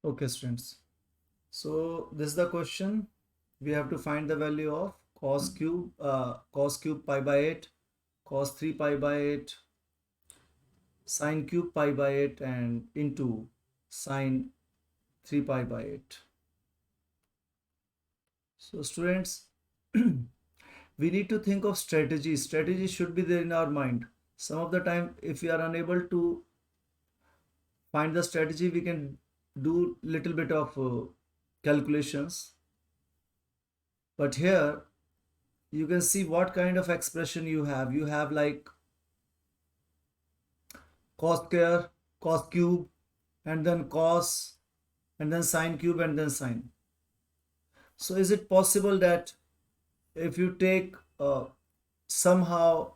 Okay, students. So this is the question. We have to find the value of cos cube pi by 8, cos 3 pi by 8, sine cube pi by 8, and into sine 3 pi by 8. So students, we need to think of strategy. Strategy should be there in our mind. Some of the time, if we are unable to find the strategy, we can do little bit of calculations. But here you can see what kind of expression you have. You have like cos square, cos cube, and then cos, and then sine cube, and then sine. So is it possible that if you take somehow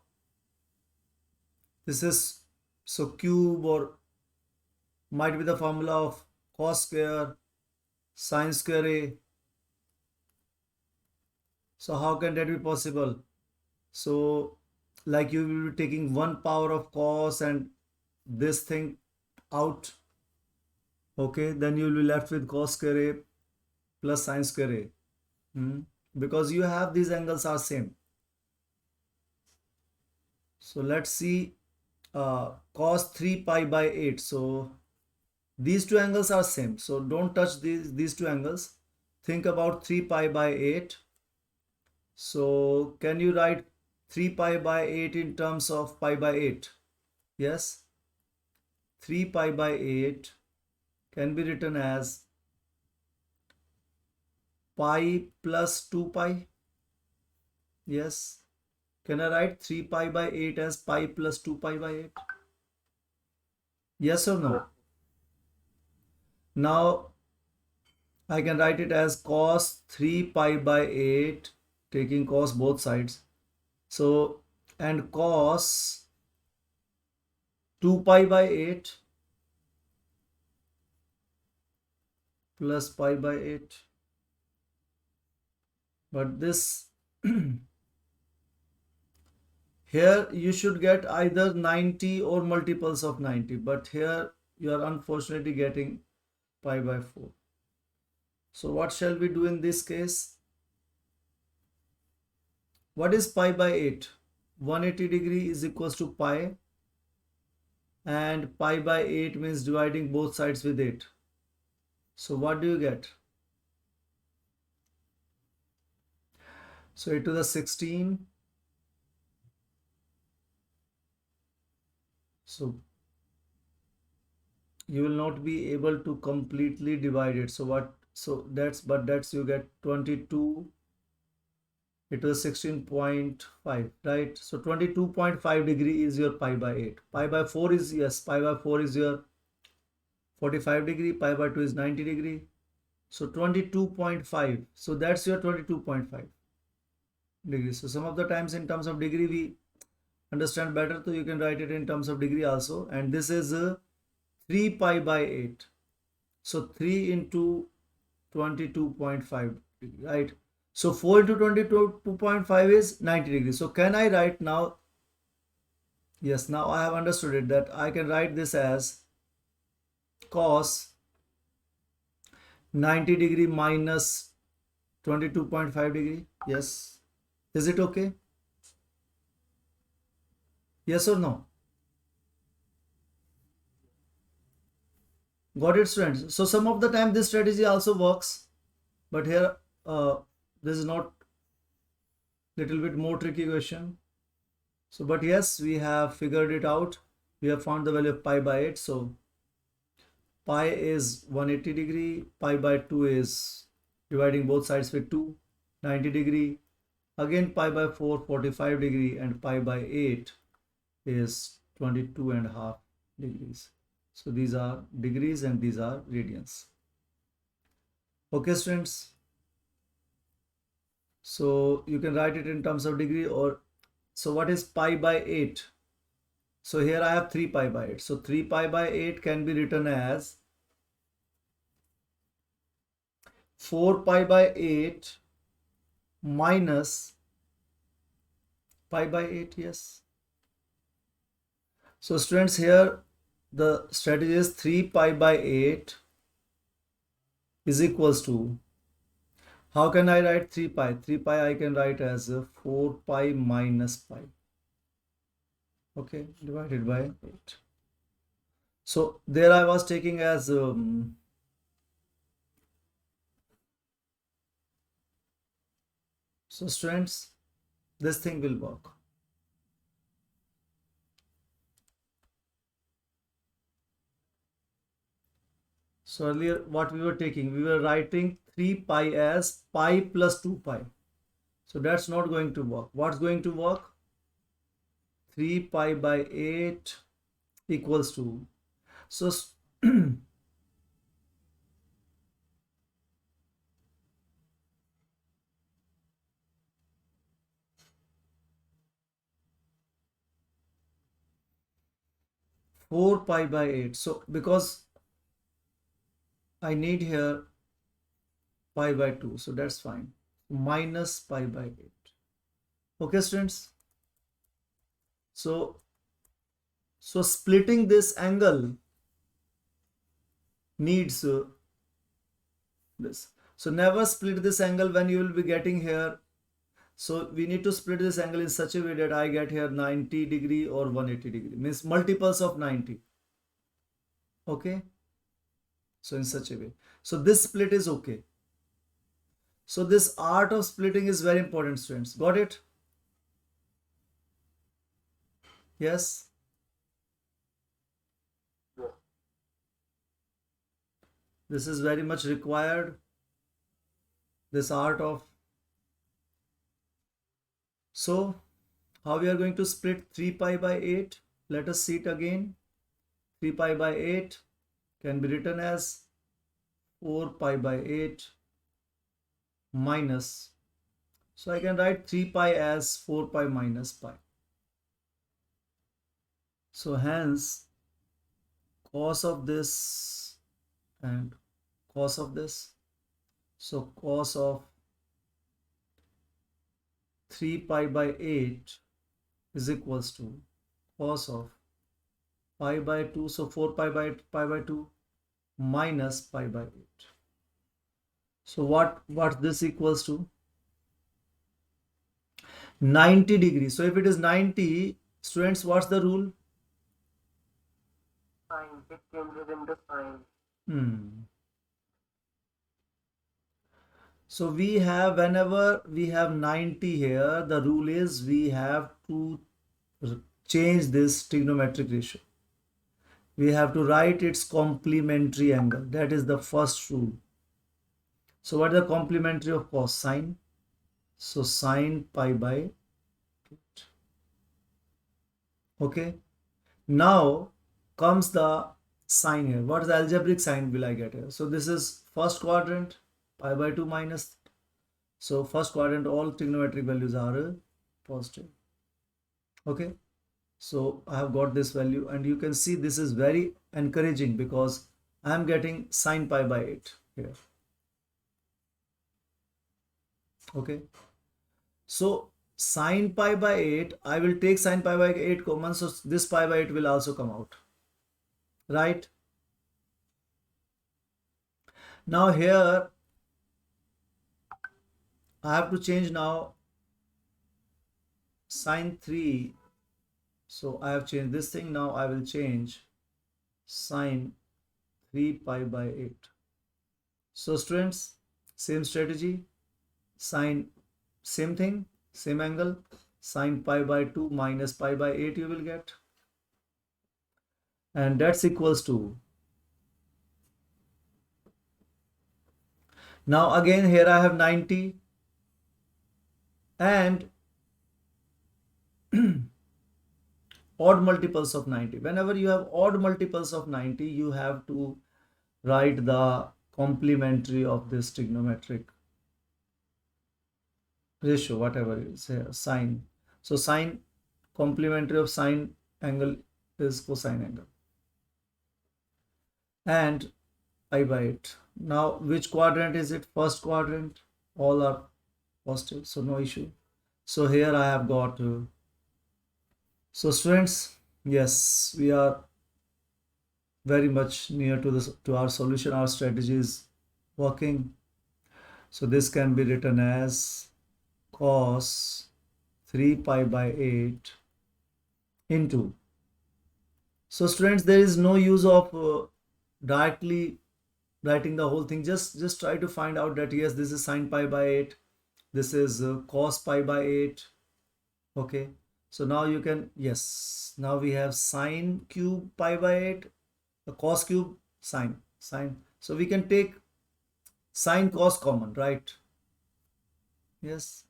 this is so cube, or might be the formula of cos square sine square a. So how can that be possible? So like you will be taking one power of cos and this thing out. Okay, then you will be left with cos square a plus sine square a. Hmm? Because you have these angles are same. So let's see cos 3 pi by 8. So these two angles are same. So don't touch these two angles. Think about 3 pi by 8. So can you write 3 pi by 8 in terms of pi by 8? Yes. 3 pi by 8 can be written as pi plus 2 pi. Yes. Can I write 3 pi by 8 as pi plus 2 pi by 8? Yes or no? Now I can write it as cos 3 pi by 8, taking cos both sides. So, and cos 2 pi by 8 plus pi by 8. But this here you should get either 90 or multiples of 90. But here you are unfortunately getting pi by 4. So what shall we do in this case? What is pi by 8? 180 degree is equals to pi, and pi by 8 means dividing both sides with 8. So what do you get? So 8 to the 16. So you will not be able to completely divide it. So what? So that's you get 22. It was 16.5, right? So 22.5 degree is your pi by 8. Pi by 4 is, yes, pi by 4 is your 45 degree. Pi by 2 is 90 degree. So 22.5. So that's your 22.5 degrees. So some of the times in terms of degree we understand better, so you can write it in terms of degree also. And this is 3 pi by 8. So 3 into 22.5, right? So 4 into 22.5 is 90 degrees. So can I write now? Yes, now I have understood it, that I can write this as cos 90 degree minus 22.5 degree. Yes. Is it okay? Yes or no? Got it, students? So some of the time this strategy also works, but here this is not, little bit more tricky question. So but yes, we have figured it out. We have found the value of pi by 8. So pi is 180 degree, pi by 2 is dividing both sides with 2, 90 degree. Again pi by 4, 45 degree, and pi by 8 is 22.5 degrees. So these are degrees and these are radians. Okay, students. So you can write it in terms of degree, or so what is pi by 8? So here I have 3 pi by 8. So 3 pi by 8 can be written as 4 pi by 8 minus pi by 8. Yes. So students, here the strategy is 3 pi by 8 is equals to, how can I write 3 pi? 3 pi I can write as 4 pi minus pi. Okay, divided by 8. So there I was taking as so students, this thing will work. So earlier what we were taking, we were writing 3 pi as pi plus 2 pi. So that's not going to work. What's going to work? 3 pi by 8 equals to, so 4 pi by 8. So because I need here pi by 2, so that's fine. Minus pi by 8. Okay, students. So splitting this angle needs this. So never split this angle when you will be getting here. So we need to split this angle in such a way that I get here 90 degree or 180 degree, means multiples of 90. Okay. So in such a way. So this split is okay. So this art of splitting is very important, students. Got it? Yes. This is very much required. This art of. So how we are going to split 3 pi by 8? Let us see it again. 3 pi by 8 can be written as 4 pi by 8 minus. So I can write 3 pi as 4 pi minus pi. So hence cos of this and cos of this. So cos of 3 pi by 8 is equals to cos of pi by 2. So 4 pi by 2 minus pi by 8. So what this equals to? 90 degrees. So if it is 90, students, what's the rule? Sine. It changes into sine. So we have, whenever we have 90 here, the rule is we have to change this trigonometric ratio. We have to write its complementary angle. That is the first rule. So what is the complementary of cos? Sine. So sine pi by 8. Okay. Now comes the sine here. What is the algebraic sign will I get here? So this is first quadrant, pi by 2 minus. So first quadrant, all trigonometric values are positive. Okay. So I have got this value, and you can see this is very encouraging because I am getting sine pi by 8 here. Okay. So sine pi by 8, I will take sine pi by 8 common, so this pi by 8 will also come out. Right? Now here I have to change now sine 3. So I have changed this thing. Now I will change sine 3 pi by 8. So students, same strategy. Sine, same thing, same angle. Sine pi by 2 minus pi by 8 you will get. And that's equals to. Now again here I have 90. And odd multiples of 90. Whenever you have odd multiples of 90, you have to write the complementary of this trigonometric ratio, whatever it is here, sine. So sine, complementary of sine angle is cosine angle. And pi by 8. Now which quadrant is it? First quadrant. All are positive, so no issue. So here I have got so students, yes, we are very much near to this, to our solution. Our strategy is working. So this can be written as cos 3 pi by 8 into. So students, there is no use of directly writing the whole thing. Just try to find out that yes, this is sine pi by 8, this is cos pi by 8. Okay, so now you can, yes, now we have sine cube pi by 8, the cos cube sine, so we can take sine cos common, right? Yes,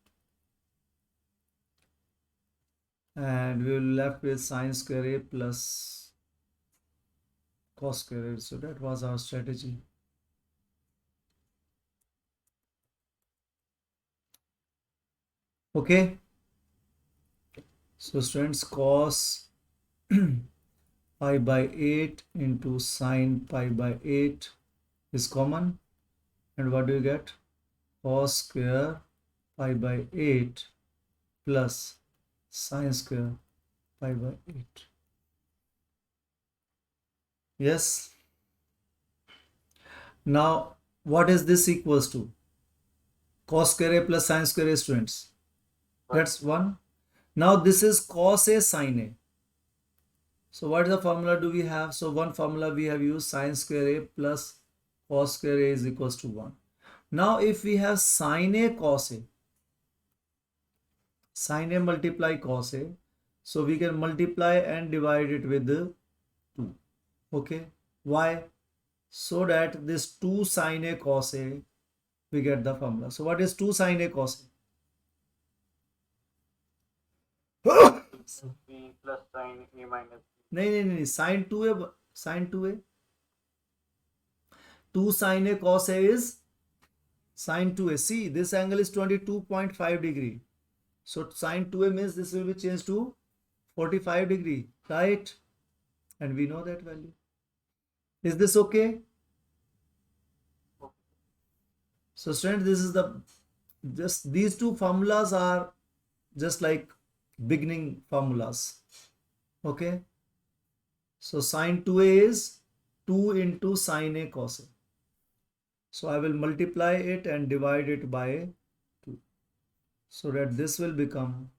and we will left with sine square a plus cos square a. So that was our strategy. Okay, so students, cos pi by 8 into sine pi by 8 is common, and what do you get? Cos square pi by 8 plus sine square pi by 8. Yes, now what is this equals to? Cos square a plus sine square a, students, that's 1. Now this is cos a sine a. So what is the formula do we have? So one formula we have used, sine square a plus cos square a is equals to 1. Now if we have sine a cos a, sine a multiply cos a, so we can multiply and divide it with 2. Okay, why? So that this 2 sine a cos a, we get the formula. So what is 2 sine a cos a? B plus sine A minus B. नहीं, sine 2a, sine 2a, 2 sine a cos a is sine 2a. See, this angle is 22.5 degree. So sine 2a means this will be changed to 45 degree, right? And we know that value. Is this okay? So students, this is the, just these two formulas are just like beginning formulas. Okay, so sine 2a is 2 into sine a cos a. So I will multiply it and divide it by 2, so that this will become,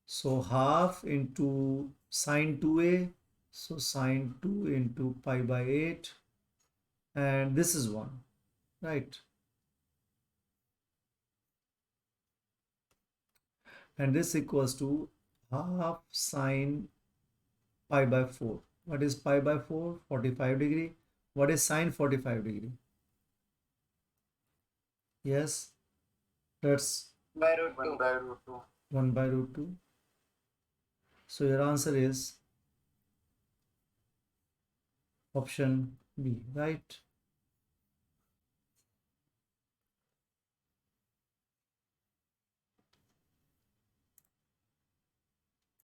so half into sine 2a, so sine 2 into pi by 8, and this is 1, right? And this equals to half sine pi by 4. What is pi by 4? 45 degree. What is sine 45 degree? Yes, that's By root 2. 1 by root 2. 1 by root 2. So your answer is option B, right?